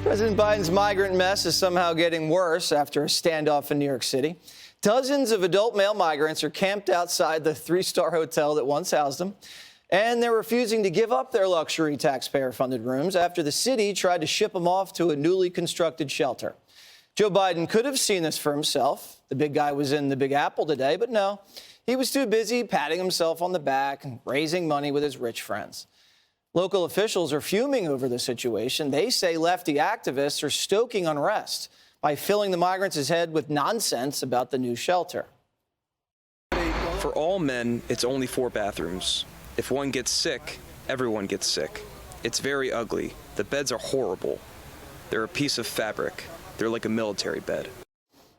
President Biden's migrant mess is somehow getting worse after a standoff in New York City. Dozens of adult male migrants are camped outside the three-star hotel that once housed them, and they're refusing to give up their luxury taxpayer-funded rooms after the city tried to ship them off to a newly constructed shelter. Joe Biden could have seen this for himself. The big guy was in the Big Apple today, but no. He was too busy patting himself on the back and raising money with his rich friends. Local officials are fuming over the situation. They say lefty activists are stoking unrest by filling the migrants' head with nonsense about the new shelter. For all men, it's only 4 bathrooms. If one gets sick, everyone gets sick. It's very ugly. The beds are horrible. They're a piece of fabric. They're like a military bed.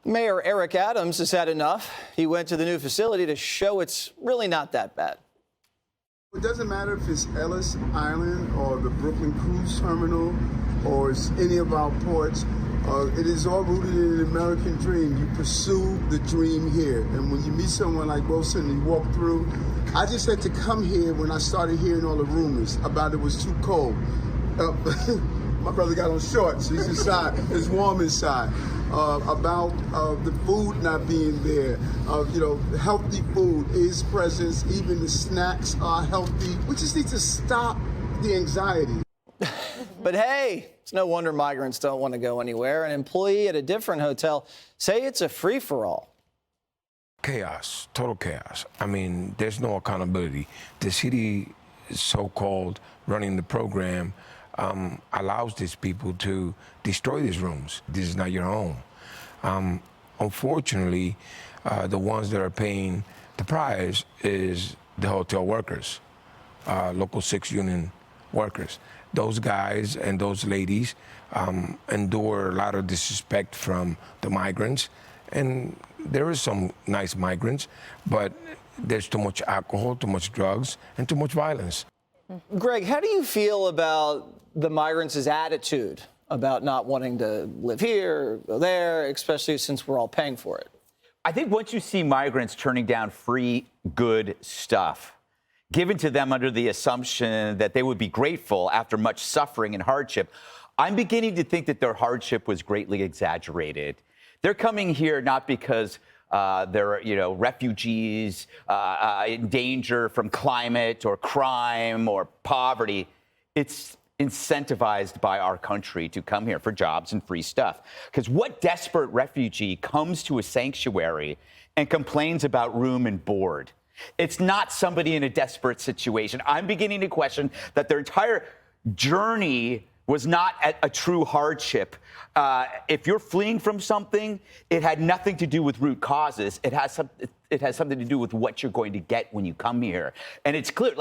Mayor Eric Adams has had enough. He went to the new facility to show it's really not that bad. It doesn't matter if it's Ellis Island or the Brooklyn Cruise Terminal or it's any of our ports. It is all rooted in the American dream. You pursue the dream here. And when you meet someone like Wilson and you walk through, I just had to come here when I started hearing all the rumors about it was too cold. My brother got on shorts. He's inside. It's warm inside. About the food not being there. Healthy food is present. Even the snacks are healthy. We just need to stop the anxiety. But hey, it's no wonder migrants don't want to go anywhere. An employee at a different hotel say it's a free-for-all. Chaos, total chaos. I mean, there's no accountability. The city, so-called running the program, allows these people to destroy these rooms. This is not your home. Unfortunately, the ones that are paying the price is the hotel workers, local 6 union workers. Those guys and those ladies endure a lot of disrespect from the migrants. And there is some nice migrants, but there's too much alcohol, too much drugs, and too much violence. Greg, how do you feel about the migrants' attitude about not wanting to live here or go there, especially since we're all paying for it? I think once you see migrants turning down free, good stuff given to them under the assumption that they would be grateful after much suffering and hardship, I'm beginning to think that their hardship was greatly exaggerated. They're coming here not because they're, refugees in danger from climate or crime or poverty. It's incentivized by our country to come here for jobs and free stuff. Because what desperate refugee comes to a sanctuary and complains about room and board? It's not somebody in a desperate situation. I'm beginning to question that their entire journey was not a true hardship. If you're fleeing from something, it had nothing to do with root causes. It has something to do with what you're going to get when you come here. And it's clear,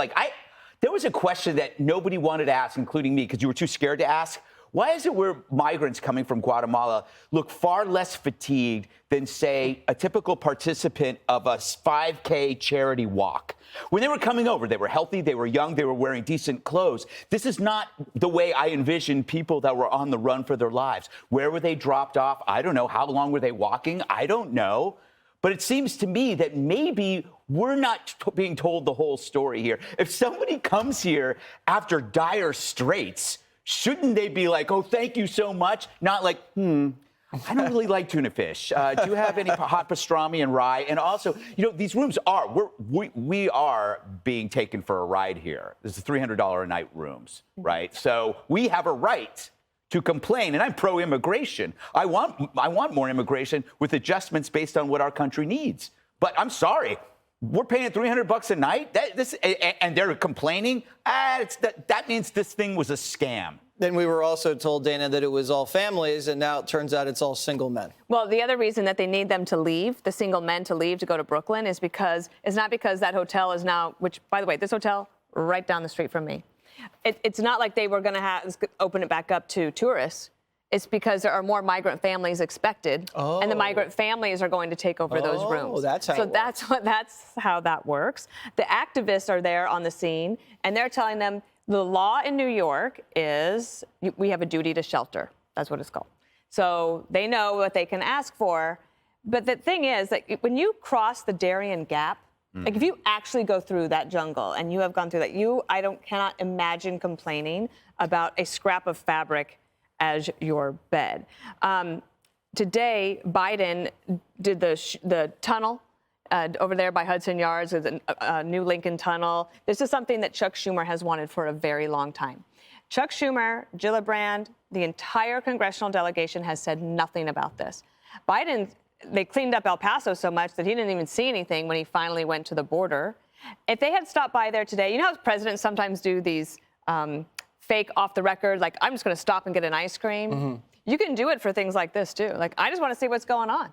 there was a question that nobody wanted to ask, including me, because you were too scared to ask. Why is it where migrants coming from Guatemala look far less fatigued than, say, a typical participant of a 5K charity walk? When they were coming over, they were healthy, they were young, they were wearing decent clothes. This is not the way I envisioned people that were on the run for their lives. Where were they dropped off? I don't know. How long were they walking? I don't know. But it seems to me that maybe we're not being told the whole story here. If somebody comes here after dire straits, shouldn't they be like, oh, thank you so much? Not like, I don't really like tuna fish. Do you have any hot pastrami and rye? And also, these rooms we are being taken for a ride here. This is $300 a night rooms, right? So we have a right to complain, and I'm pro-immigration. I want more immigration with adjustments based on what our country needs. But I'm sorry, we're paying $300 a night, and they're complaining. That means this thing was a scam. Then we were also told, Dana, that it was all families, and now it turns out it's all single men. Well, the other reason that they need them to leave, the single men to leave to go to Brooklyn, is because it's not because that hotel is now, which, by the way, this hotel right down the street from me. It's not like they were going to open it back up to tourists. It's because there are more migrant families expected, and the migrant families are going to take over those rooms. That's how it works. That's how that works. The activists are there on the scene, and they're telling them the law in New York is we have a duty to shelter. That's what it's called. So they know what they can ask for. But the thing is that when you cross the Darien Gap, like if you actually go through that jungle and you have gone through that, cannot imagine complaining about a scrap of fabric as your bed. Today, Biden did the tunnel over there by Hudson Yards with a new Lincoln Tunnel. This is something that Chuck Schumer has wanted for a very long time. Chuck Schumer, Gillibrand, the entire congressional delegation has said nothing about this. Biden, they cleaned up El Paso so much that he didn't even see anything when he finally went to the border. If they had stopped by there today, you know how presidents sometimes do these fake off the record, like, I'm just going to stop and get an ice cream. Mm-hmm. You can do it for things like this, too. Like, I just want to see what's going on.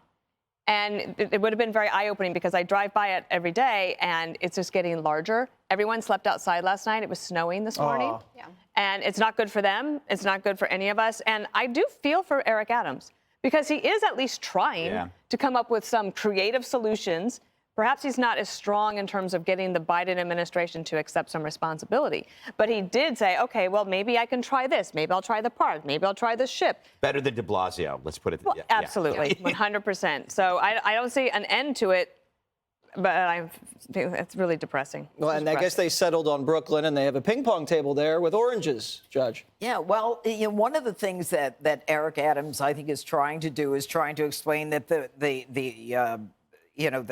And it would have been very eye-opening because I drive by it every day, and it's just getting larger. Everyone slept outside last night. It was snowing this morning. Yeah. And it's not good for them. It's not good for any of us. And I do feel for Eric Adams because he is at least trying to come up with some creative solutions. Perhaps he's not as strong in terms of getting the Biden administration to accept some responsibility. But he did say, okay, well, maybe I can try this. Maybe I'll try the park. Maybe I'll try the ship. Better than de Blasio, let's put it. Well, absolutely, 100%. So I don't see an end to it, but it's really depressing. Well, and I guess they settled on Brooklyn, and they have a ping pong table there with oranges, Judge. Yeah, well, one of the things that Eric Adams, I think, is trying to do is trying to explain that that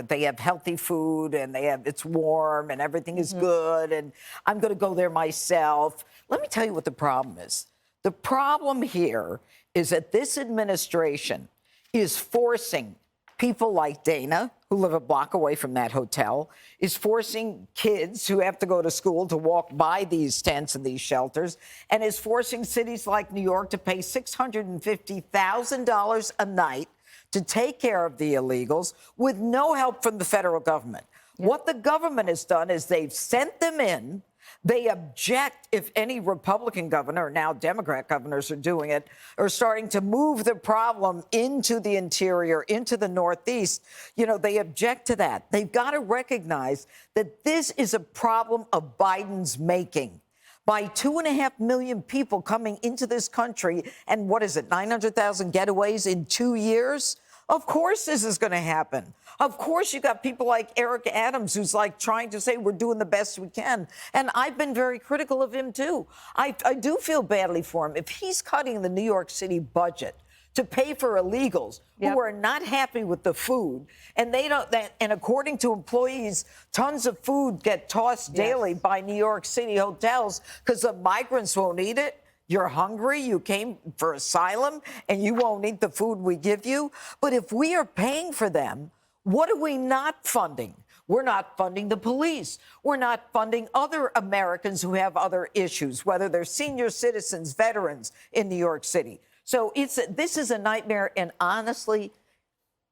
they have healthy food and it's warm and everything is good and I'm going to go there myself. Let me tell you what the problem is. The problem here is that this administration is forcing people like Dana, who live a block away from that hotel, is forcing kids who have to go to school to walk by these tents and these shelters, and is forcing cities like New York to pay $650,000 a night to take care of the illegals with no help from the federal government. Yep. What the government has done is they've sent them in. They object if any Republican governor, now Democrat governors are doing it, are starting to move the problem into the interior, into the Northeast. They object to that. They've got to recognize that this is a problem of Biden's making. By 2.5 million people coming into this country, and 900,000 getaways in 2 years? Of course this is going to happen. Of course you got people like Eric Adams who's like trying to say we're doing the best we can. And I've been very critical of him, too. I do feel badly for him. If he's cutting the New York City budget to pay for illegals who are not happy with the food, and and according to employees, tons of food get tossed daily by New York City hotels because the migrants won't eat it. You're hungry, you came for asylum, and you won't eat the food we give you. But if we are paying for them, what are we not funding? We're not funding the police. We're not funding other Americans who have other issues, whether they're senior citizens, veterans in New York City. So this is a nightmare, and honestly,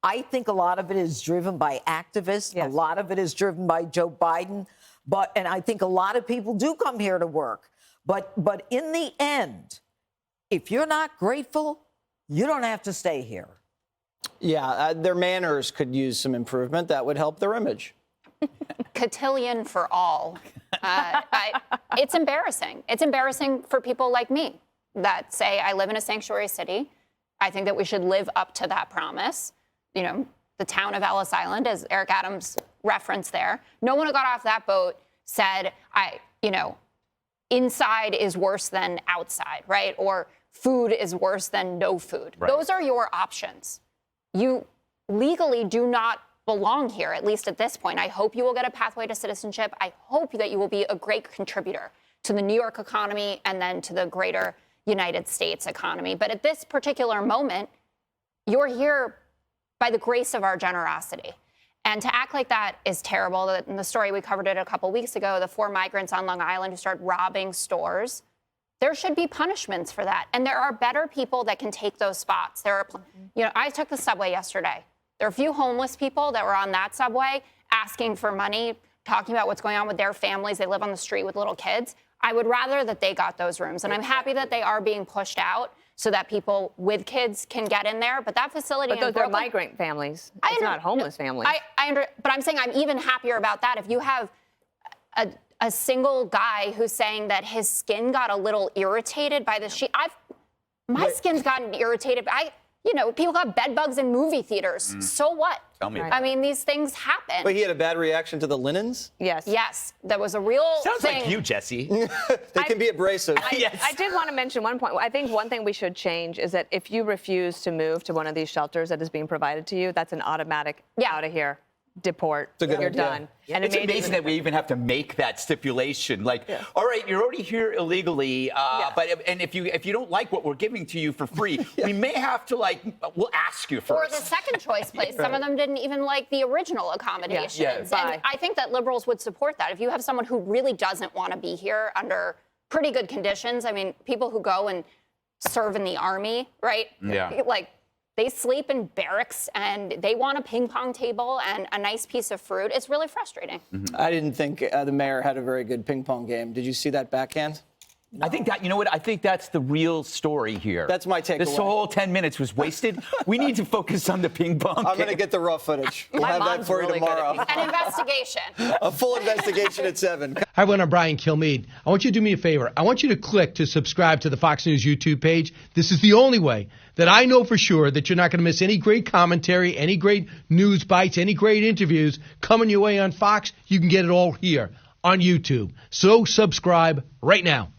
I think a lot of it is driven by activists. Yes. A lot of it is driven by Joe Biden. And I think a lot of people do come here to work. But in the end, if you're not grateful, you don't have to stay here. Yeah, their manners could use some improvement. That would help their image. Cotillion for all. It's embarrassing. It's embarrassing for people like me that say I live in a sanctuary city. I think that we should live up to that promise. The town of Ellis Island, as Eric Adams referenced there, no one who got off that boat said, inside is worse than outside, right? Or food is worse than no food. Right. Those are your options. You legally do not belong here, at least at this point. I hope you will get a pathway to citizenship. I hope that you will be a great contributor to the New York economy and then to the greater United States economy. But at this particular moment, you're here by the grace of our generosity. And to act like that is terrible. In the story, we covered it a couple weeks ago, the 4 migrants on Long Island who started robbing stores. There should be punishments for that. And there are better people that can take those spots. There are, I took the subway yesterday. There are a few homeless people that were on that subway asking for money, talking about what's going on with their families. They live on the street with little kids. I would rather that they got those rooms. And I'm happy that they are being pushed out so that people with kids can get in there. But that facility in Brooklyn... But those are migrant families. It's not homeless families. But I'm saying I'm even happier about that. If you have a single guy who's saying that his skin got a little irritated by the sheet... My skin's gotten irritated. People got bed bugs in movie theaters. So what? Tell me. Right. I mean, these things happen. But he had a bad reaction to the linens? Yes. Yes, that was a real Sounds thing. like you, Jesse. They can be abrasive. I did want to mention one point. I think one thing we should change is that if you refuse to move to one of these shelters that is being provided to you, that's an automatic out of here, deport. a good You're idea. done. And It's amazing that we even have to make that stipulation. Like, all right, you're already here illegally, but if you don't like what we're giving to you for free, we may have to we'll ask you Or first. the second choice place. Some of them didn't even like the original accommodations. Bye. And I think that liberals would support that. If you have someone who really doesn't want to be here under pretty good conditions, I mean, people who go and serve in the army, right? Yeah. Like, they sleep in barracks and they want a ping pong table and a nice piece of fruit. It's really frustrating. I didn't think the mayor had a very good ping pong game. Did you see that backhand? I think that, you know what? I think that's the real story here. That's my takeaway. This whole 10 minutes was wasted. We need to focus on the ping pong. I'm going to get the raw footage. We'll My have that mom's for you really good at tomorrow. An investigation. A full investigation at 7. Hi, everyone. I'm Brian Kilmeade. I want you to do me a favor. I want you to click to subscribe to the Fox News YouTube page. This is the only way that I know for sure that you're not going to miss any great commentary, any great news bites, any great interviews coming your way on Fox. You can get it all here on YouTube. So subscribe right now.